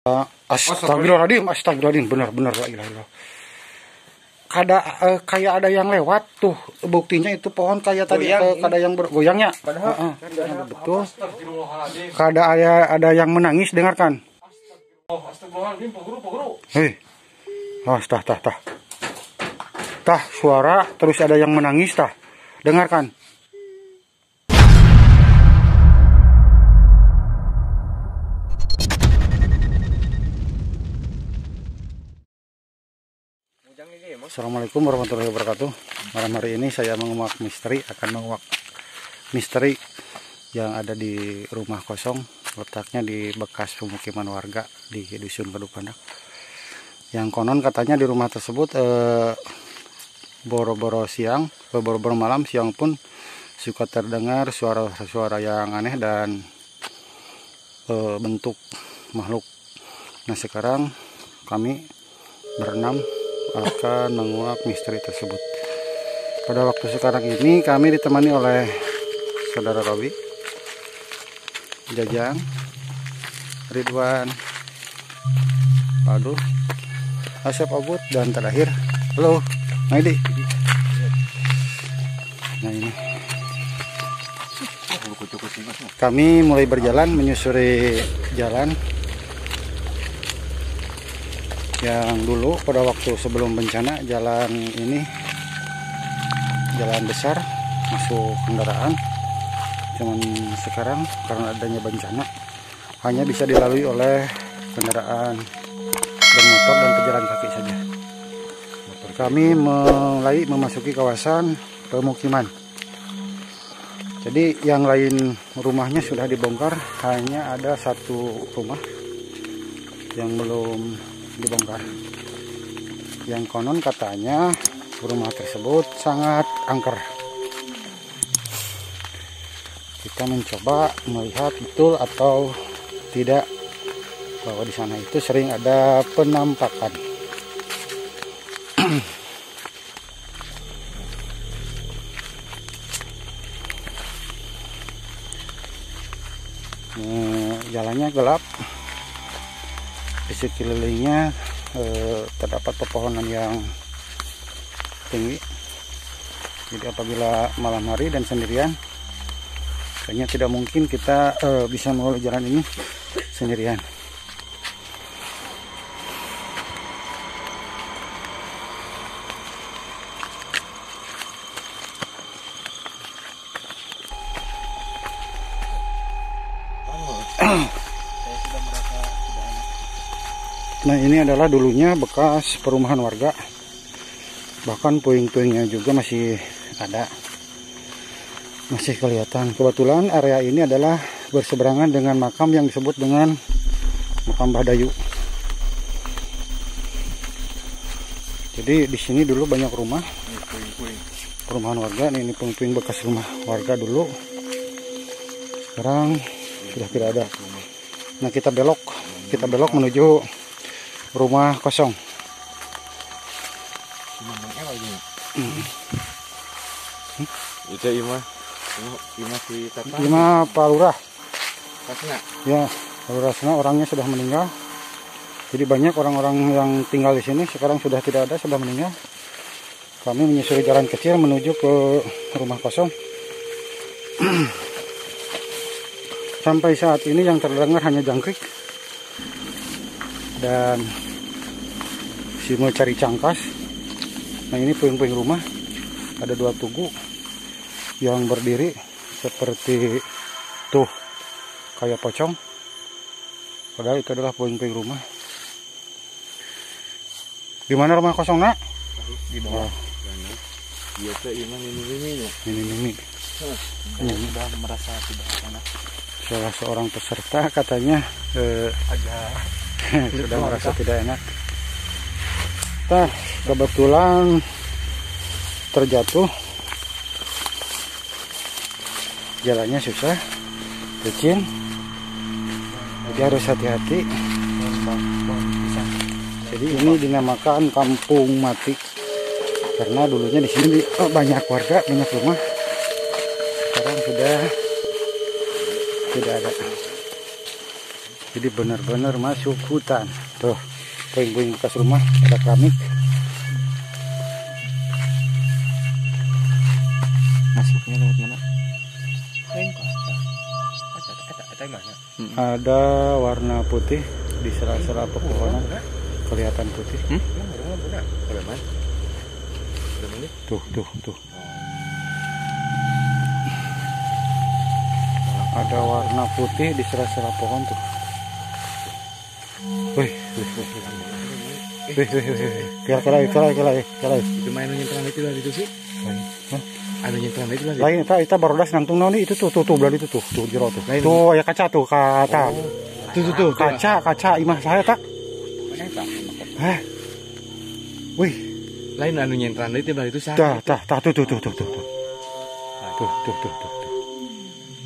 Astagfirullahaladzim, astagfirullahaladzim, benar-benar la ilaha illallah. Kayak ada yang lewat tuh, buktinya itu pohon kayak tadi ada yang bergoyangnya. Padahal betul. Ada yang menangis, dengarkan. Astagfirullahaladzim, Pak Guru. Hei, tah suara terus ada yang menangis tah, dengarkan. Assalamualaikum warahmatullahi wabarakatuh. Malam hari ini saya akan menguak misteri yang ada di rumah kosong, letaknya di bekas pemukiman warga di dusun Padupandak. Yang konon katanya di rumah tersebut boro-boro malam siang pun suka terdengar suara-suara yang aneh dan bentuk makhluk. Nah, sekarang kami berenam akan menguak misteri tersebut. Pada waktu sekarang ini kami ditemani oleh saudara Robi, Jajang, Ridwan, Padu, Asep Obut, dan terakhir halo Maidi. Nah, ini kami mulai berjalan menyusuri jalan yang dulu pada waktu sebelum bencana. Jalan ini jalan besar masuk kendaraan, cuman sekarang karena adanya bencana hanya bisa dilalui oleh kendaraan bermotor dan pejalan kaki saja. Kami mulai memasuki kawasan pemukiman. Jadi yang lain rumahnya sudah dibongkar, hanya ada satu rumah yang belum dibongkar. Yang konon katanya rumah tersebut sangat angker. Kita mencoba melihat betul atau tidak bahwa di sana itu sering ada penampakan. Jalannya gelap. Di sekelilingnya terdapat pepohonan yang tinggi. Jadi apabila malam hari dan sendirian, kayaknya tidak mungkin kita bisa melalui jalan ini sendirian. Nah, ini adalah dulunya bekas perumahan warga, bahkan puing-puingnya juga masih ada, masih kelihatan. Kebetulan area ini adalah berseberangan dengan makam yang disebut dengan makam Badayu. Jadi di sini dulu banyak rumah perumahan warga. Ini puing-puing bekas rumah warga dulu, sekarang sudah tidak ada. Nah, kita belok menuju rumah kosong. Ima Pak Lurah. Ya, Pak Lurah sana orangnya sudah meninggal. Jadi banyak orang-orang yang tinggal di sini sekarang sudah tidak ada, sudah meninggal. Kami menyusuri jalan kecil menuju ke rumah kosong. Sampai saat ini yang terdengar hanya jangkrik dan si mencari cangkas. Nah, ini puing-puing rumah, ada 2 tugu yang berdiri seperti tuh kayak pocong, padahal itu adalah puing-puing rumah. Di mana rumah kosong, Nak? Di bawah. Dia ke ini. Sudah merasa tidak enak. Salah seorang peserta katanya sudah merasa tidak enak. Nah, kebetulan terjatuh, jalannya susah, licin, jadi harus hati-hati. Jadi ini dinamakan kampung mati karena dulunya di sini banyak warga, banyak rumah. Sekarang sudah tidak ada. Jadi benar-benar masuk hutan. Tuh, puing-puing bekas rumah, ada keramik. Masuknya lewat mana? Ada warna putih di sela-sela pepohonan, kelihatan putih. Tuh. Ada warna putih di sela-sela pohon tuh. Wih. Kira. Itu main nyentran itu lah itu sih. Anu nyentran itu lah. Lain kita baru das nangtung naon itu tuh belah itu tuh jero tuh. Tuh aya kaca tuh kata. Tuh kaca imah saya tak. Hah. Wih. Lain anu nyentran itu lah itu sah. Tuh.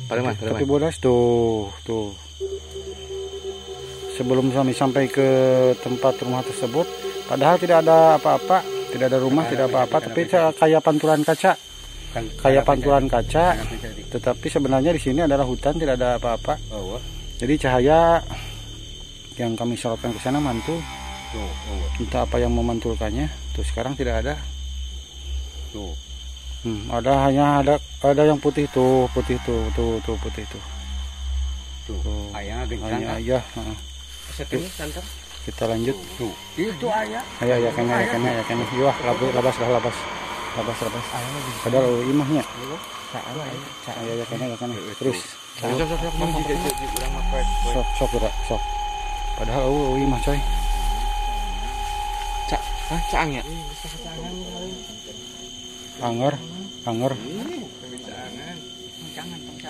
Tapi bodas tuh. Sebelum kami sampai ke tempat rumah tersebut, padahal tidak ada apa-apa, tidak ada rumah, tidak apa-apa, tapi kayak pantulan kaca. Tetapi sebenarnya di sini adalah hutan, tidak ada apa-apa. Jadi cahaya yang kami sorotkan ke sana mantul. Entah apa yang memantulkannya. Tuh sekarang tidak ada. Ada yang putih tuh, putih tuh. Ayah. Kita lanjut. Itu ayah. Ayah kena. Yuk, labas. Padahal imahnya. Ayah kena. Terus. Sok. Padahal imah coy. Caang ya. Anger.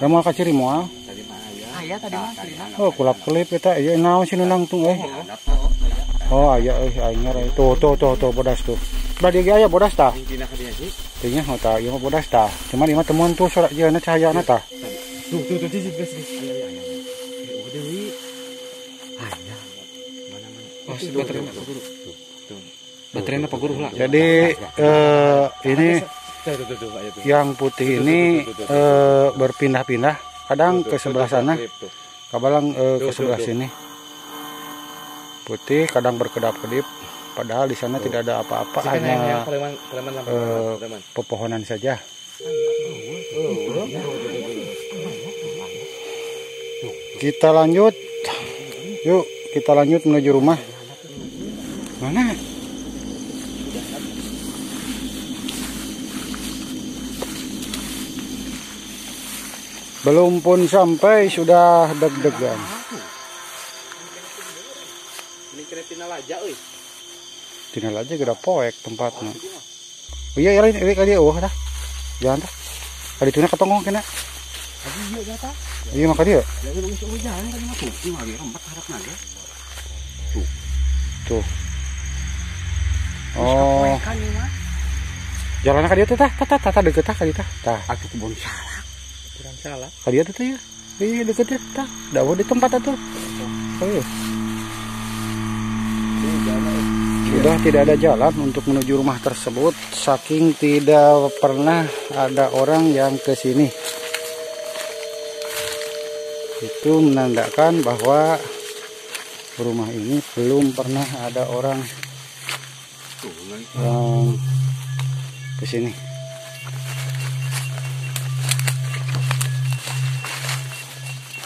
Kamu kaciri moal. Ayah tadi masih. Oh, kulap-kelip eta ieu naon sih nangtung euy. Oh, aya anger tuh bodas tuh. Badi ge aya bodas tah. Tingnya tah ieu mah bodas tah. Cuman ieu mah temuan tuh sorak jeuna cahayana tah. Tuh guys. Baterainya apa guru lah. Jadi ini yang putih ini berpindah-pindah. Kadang ke sebelah sana, kadang ke sebelah sini. Putih, kadang berkedap-kedip. Padahal di sana tidak ada apa-apa, hanya pepohonan saja. Kita lanjut. Yuk, kita lanjut menuju rumah. Mana? Belum pun sampai sudah deg-degan. Ini kena Tinalaja euy. Tinalaja gede poek tempatnya. Oh iya lain kali tah. Jangan tah. Kali tuna ketongong kena. Abi ieu dah tah. Iya maka dia. Jadi lu bisa jalan tadi mah tuh, mah ge rempat harap naga. Tuh. Oh. Jalanna ka dieu teh tah deket tah ka dieu tah. Tah. Aku kebon salah. Kurang salah. Ka dieu teh ya. Iya deket teh tah. Dawa di tempat atuh. Oh. Sudah tidak ada jalan untuk menuju rumah tersebut, saking tidak pernah ada orang yang ke sini. Itu menandakan bahwa rumah ini belum pernah ada orang yang ke sini.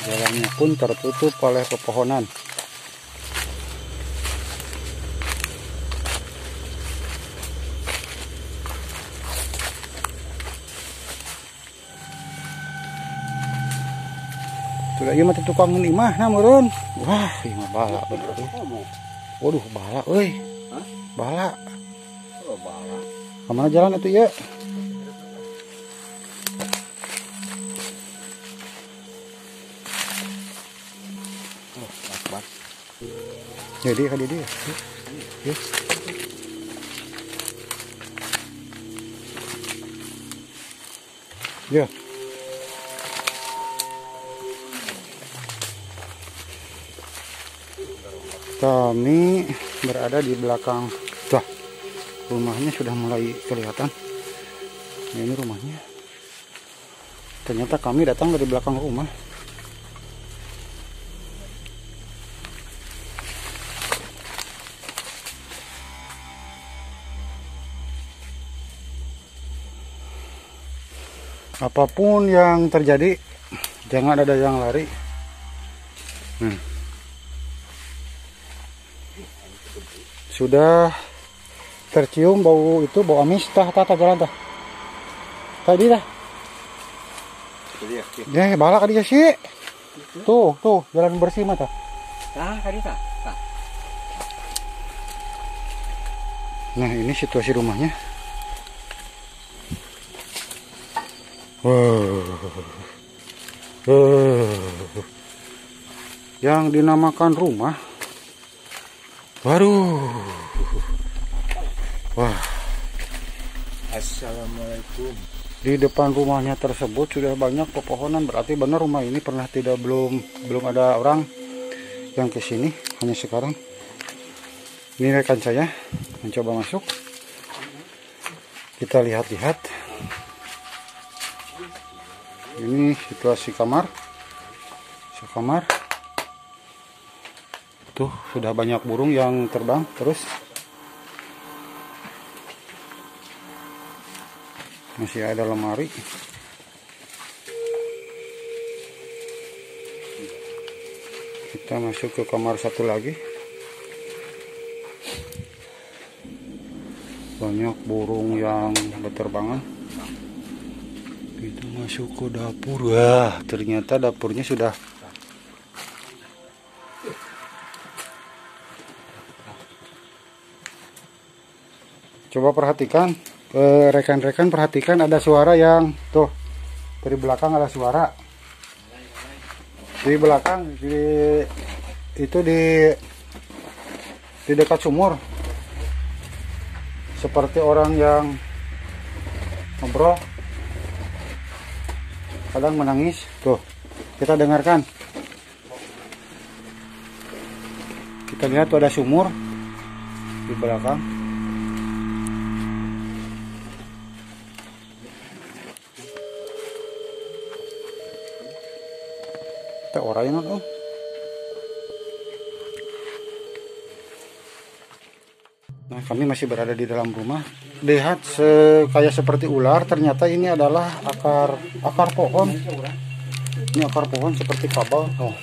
Jalannya pun tertutup oleh pepohonan. Sudah ieu mah tukang imah na meureun. Wah, ieu mah bala bener. Waduh, bala euy. Hah? Bala. Oh, bala. Ka mana jalan atuh ieu? Oh, akbar. Jadi ka dia. Ya. Ya. Kami berada di belakang. Wah, rumahnya sudah mulai kelihatan. Nah, ini rumahnya. Ternyata kami datang dari belakang rumah. Apapun yang terjadi, jangan ada yang lari. Sudah tercium bau itu, bau amis. Tah jalan tah. Tadi dah. Ya, balak dia sih. Tuh, jalan bersih mah tah. Tadi tah. Nah, ini situasi rumahnya. Yang dinamakan rumah. Waduh. Wah. Assalamualaikum. Di depan rumahnya tersebut sudah banyak pepohonan, berarti benar rumah ini pernah belum ada orang yang ke sini, hanya sekarang. Ini rekan saya mencoba masuk. Kita lihat-lihat. Ini situasi kamar. Tuh, sudah banyak burung yang terbang terus. Masih ada lemari. Kita masuk ke kamar satu lagi. Banyak burung yang berterbangan. Kita masuk ke dapur. Wah, ternyata dapurnya sudah coba perhatikan, rekan-rekan perhatikan, ada suara yang tuh dari belakang, ada suara di belakang, itu di dekat sumur, seperti orang yang ngobrol, kadang menangis. Tuh, kita dengarkan, kita lihat tuh ada sumur di belakang. Teh orangnya tuh. Nah, kami masih berada di dalam rumah. Lihat kayak seperti ular, ternyata ini adalah akar pohon. Ini akar pohon seperti kabel. Oh.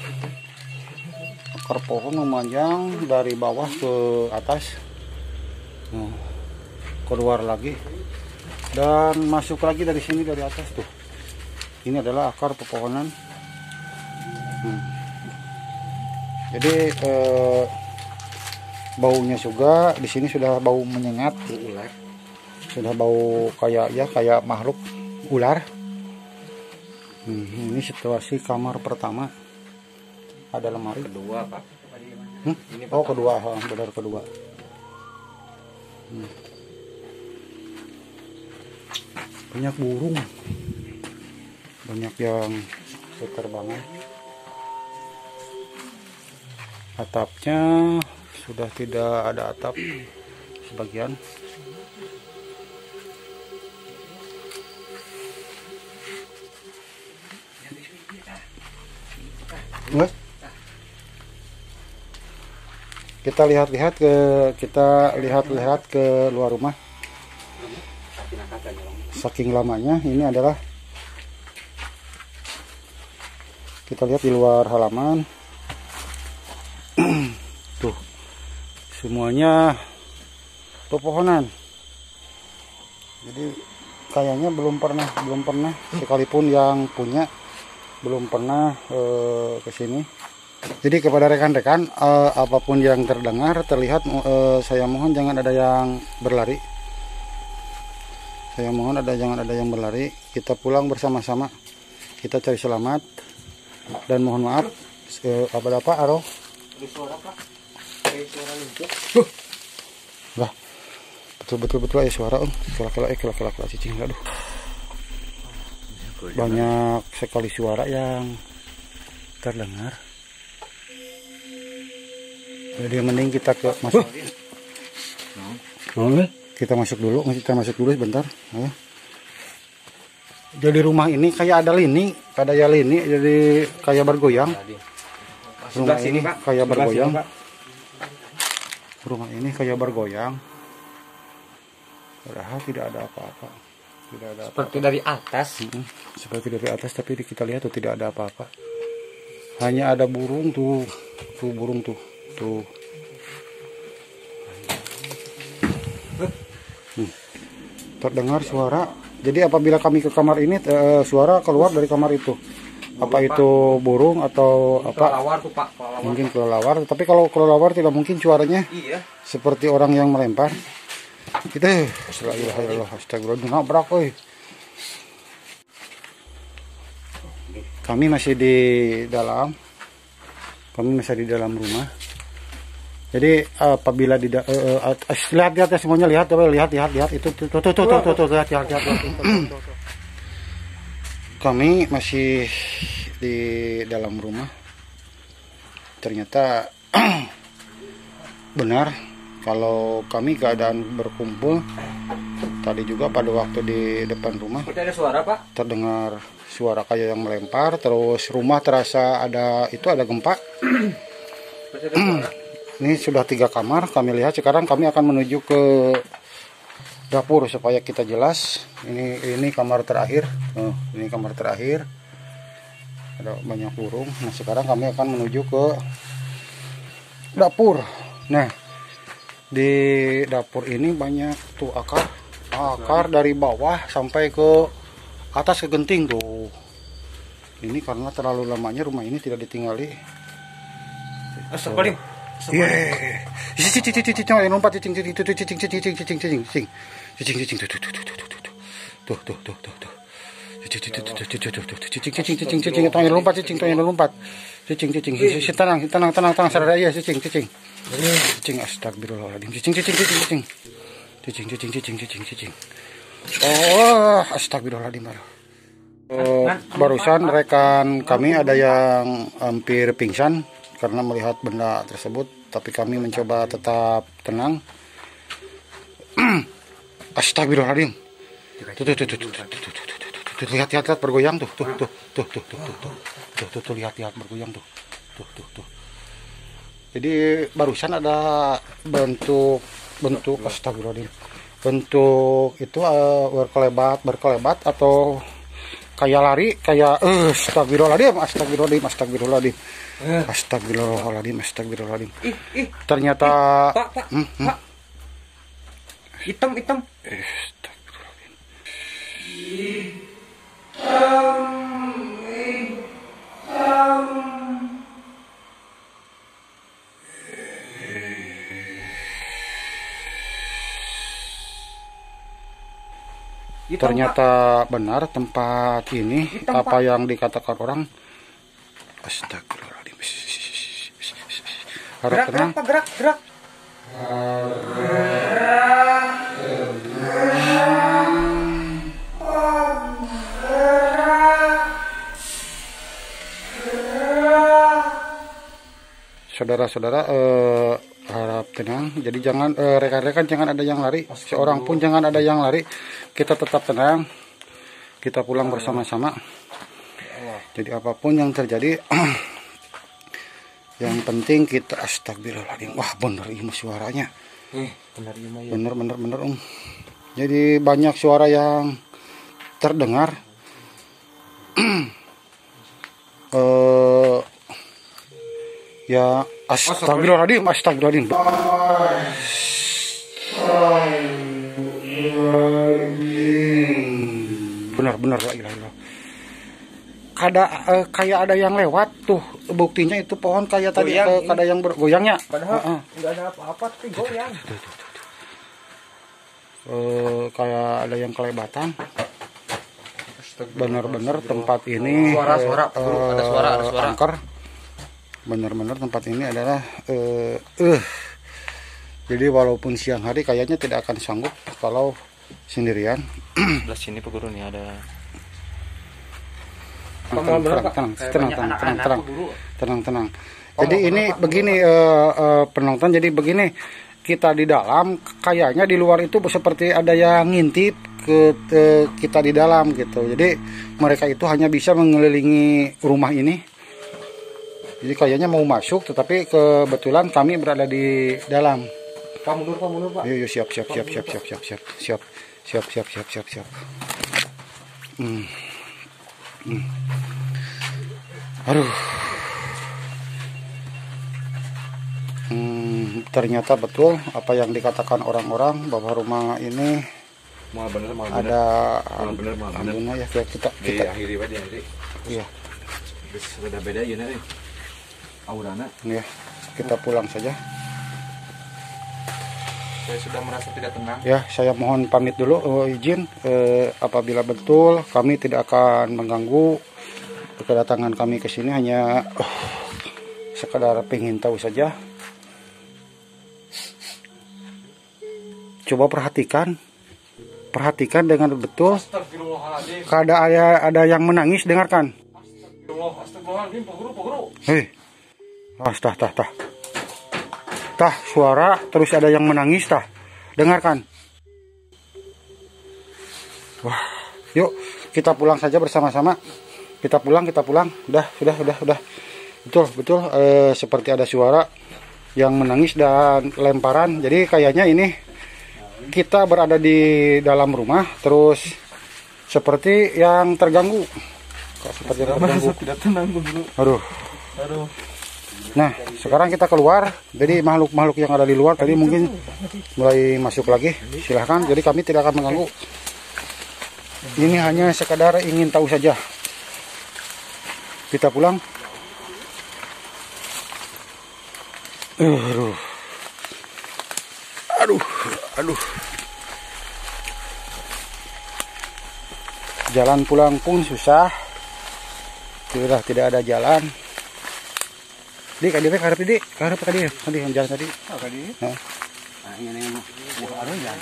Akar pohon memanjang dari bawah ke atas. Oh. Keluar lagi dan masuk lagi dari sini, dari atas tuh. Ini adalah akar pepohonan. Jadi baunya juga di sini sudah bau menyengat, sudah bau kayak makhluk ular. Ini situasi kamar pertama, ada lemari. Kedua, Pak. Oh, kedua, benar kedua. Banyak burung, banyak yang berterbangan. Atapnya sudah tidak ada atap sebagian. Kita lihat-lihat ke luar rumah. Saking lamanya, ini adalah kita lihat di luar halaman. Tuh, semuanya pepohonan. Jadi kayaknya belum pernah sekalipun yang punya belum pernah ke sini. Jadi kepada rekan-rekan, apapun yang terdengar, terlihat, saya mohon jangan ada yang berlari. Saya mohon jangan ada yang berlari. Kita pulang bersama-sama. Kita cari selamat dan mohon maaf apa Aro. Lah, betul ya suara kelak cicing. Aduh, banyak sekali suara yang terdengar. Jadi mending kita masuk. Kita masuk dulu sebentar. Jadi rumah ini kayak ada lini, jadi kayak bergoyang. Rumah ini kayak bergoyang. Rumah ini kayak bergoyang. Padahal tidak ada apa-apa. Tidak ada Seperti dari atas. seperti dari atas, tapi kita lihat tuh tidak ada apa-apa. Hanya ada burung tuh burung tuh. Terdengar suara. Jadi apabila kami ke kamar ini, suara keluar dari kamar itu. Apa itu burung atau apa? Kelelawar tuh Pak. Mungkin kelelawar. Tapi kalau kelelawar tidak mungkin suaranya seperti orang yang melempar. Itu astagfirullah, nabrak euy. Kami masih di dalam. Kami masih di dalam rumah. Jadi apabila lihat ya semuanya, lihat itu tuh lihat. Kami masih di dalam rumah. Ternyata benar kalau kami keadaan berkumpul tadi juga pada waktu di depan rumah. Ada suara Pak? Terdengar suara kayak yang melempar, terus rumah terasa ada gempa. Ini sudah 3 kamar kami lihat. Sekarang kami akan menuju ke dapur supaya kita jelas. Ini kamar terakhir. Ini kamar terakhir. Ada banyak burung. Nah, sekarang kami akan menuju ke dapur. Nah, di dapur ini banyak tuh akar dari bawah sampai ke atas ke genting tuh. Ini karena terlalu lamanya rumah ini tidak ditinggali. Astagfirullah. Cicing lompat cicing tuh. Cicing tong lompat cicing tenang sadar ya cicing. Cicing astagfirullahaladzim. Cicing. Oh, astagfirullahaladzim. Barusan rekan kami ada yang hampir pingsan karena melihat benda tersebut, tapi kami mencoba tetap tenang. Astagfirullahaladzim. Tuh, lihat bergoyang tuh. Tuh, lihat bergoyang tuh. Jadi barusan ada bentuk astagfirullahaladzim. Bentuk itu berkelebat atau kayak lari, kayak astagfirullahaladzim. Ternyata Pak. Hitam. Ternyata benar tempat ini apa yang dikatakan orang. Astagfirullahaladzim. Harap tenang. Gerak. Saudara-saudara, harap tenang. Jadi jangan rekan-rekan jangan ada yang lari. Seorang pun jangan ada yang lari. Kita tetap tenang. Kita pulang bersama-sama. Jadi apapun yang terjadi, yang penting kita astagfirullahaladzim. Wah, bener ini suaranya. Bener. Jadi banyak suara yang terdengar. Ya astagfirullahaladzim. Benar la ilaha illallah. Kayak ada yang lewat tuh, buktinya itu pohon kayak tadi ada yang bergoyangnya. Padahal nggak ada apa-apa tapi goyang. Kayak ada yang kelebatan. Benar-benar tempat ini Suara, ada suara. angker. Benar-benar tempat ini adalah jadi walaupun siang hari kayaknya tidak akan sanggup kalau sendirian. Sebelah sini Pak Guru nih ada. Tenang. Jadi ini begini penonton, jadi begini, kita di dalam kayaknya di luar itu seperti ada yang ngintip ke kita di dalam gitu. Jadi mereka itu hanya bisa mengelilingi rumah ini. Jadi kayaknya mau masuk, tetapi kebetulan kami berada di dalam. Pak mundur Pak. Yuk siap. Aduh. Ternyata betul apa yang dikatakan orang-orang bahwa rumah ini ada alhamdulillah ya kita akhiri wae di. Iya. Beda beda ya nih. Aurana. Ya, kita pulang saja. Saya sudah merasa tidak tenang. Ya, saya mohon pamit dulu, izin apabila betul kami tidak akan mengganggu kedatangan kami ke sini, hanya sekadar pengen tahu saja. Coba perhatikan dengan betul. Keadaan ada yang menangis, dengarkan. Astagfirullahaladzim, Pak Guru. Hei, tah suara terus ada yang menangis tah, dengarkan. Wah, yuk kita pulang saja bersama-sama. Kita pulang. Sudah. Betul. Seperti ada suara yang menangis dan lemparan. Jadi kayaknya ini kita berada di dalam rumah, terus seperti yang terganggu. Seperti yang terganggu. Tidak tenang, Guru. Aduh. Nah, sekarang kita keluar. Jadi makhluk-makhluk yang ada di luar tadi mungkin mulai masuk lagi. Silahkan. Jadi kami tidak akan mengganggu. Ini hanya sekadar ingin tahu saja. Kita pulang. Aduh. Jalan pulang pun susah. Sudah tidak ada jalan. Dik, kadire karep dik, karep kadire. Tadi yang jalan tadi. Oh, kadire. Heeh. Nah, ini buah ada ya.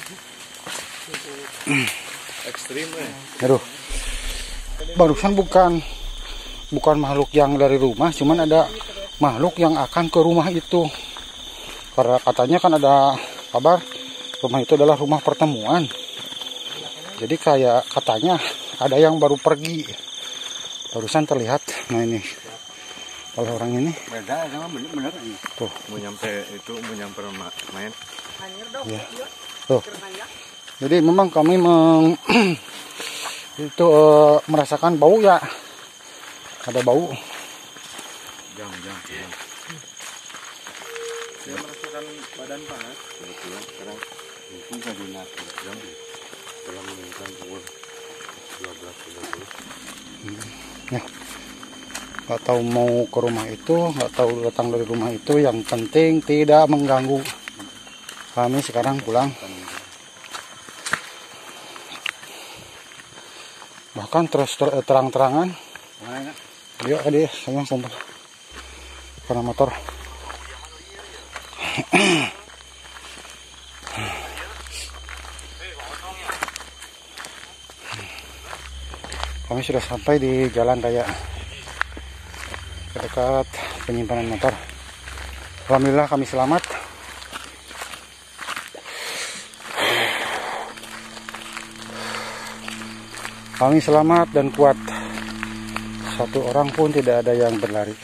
Ekstrim Aduh. Barusan bukan makhluk yang dari rumah, cuman ada makhluk yang akan ke rumah itu. Karena katanya kan ada kabar rumah itu adalah rumah pertemuan. Jadi kayak katanya ada yang baru pergi. Barusan terlihat. Nah ini. Kalau orang ini beda sama bener ini. Tuh. Mau nyampe main. Ya. Tuh. Jadi memang kami itu merasakan bau ya. Ada bau. Jam. Saya merasakan badan panas. Kebetulan sekarang mungkin saya jam dalam menunjukkan pukul 12.30. Ya. Nggak tahu mau ke rumah itu, nggak tahu datang dari rumah itu, yang penting tidak mengganggu. Kami sekarang pulang. Bahkan terus terang-terangan. Yuk adik, saya kumpul karena motor. Kami sudah sampai di jalan raya dekat penyimpanan motor. Alhamdulillah kami selamat. Kami selamat dan kuat. Satu orang pun tidak ada yang berlari.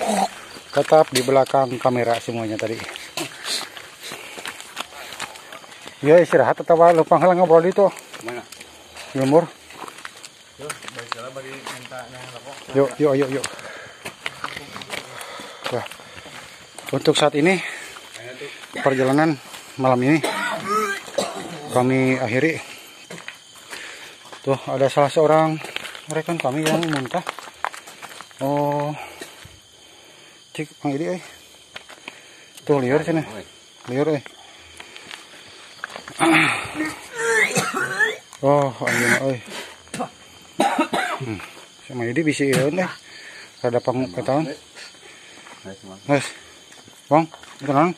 Tetap di belakang kamera semuanya tadi. Ya istirahat atau lupa ngobrol itu. Mana? Lumur. Yuk. Wah. Untuk saat ini perjalanan malam ini kami akhiri. Tuh ada salah seorang rekan kami yang muntah. Oh, cik Mang Idi, tuh liur sini, liur. Oh, anjing, sama Idi bisa ieu rada pangketaon. Guys, Bang, tenang.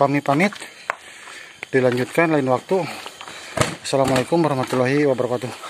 Kami pamit. Dilanjutkan lain waktu. Assalamualaikum warahmatullahi wabarakatuh.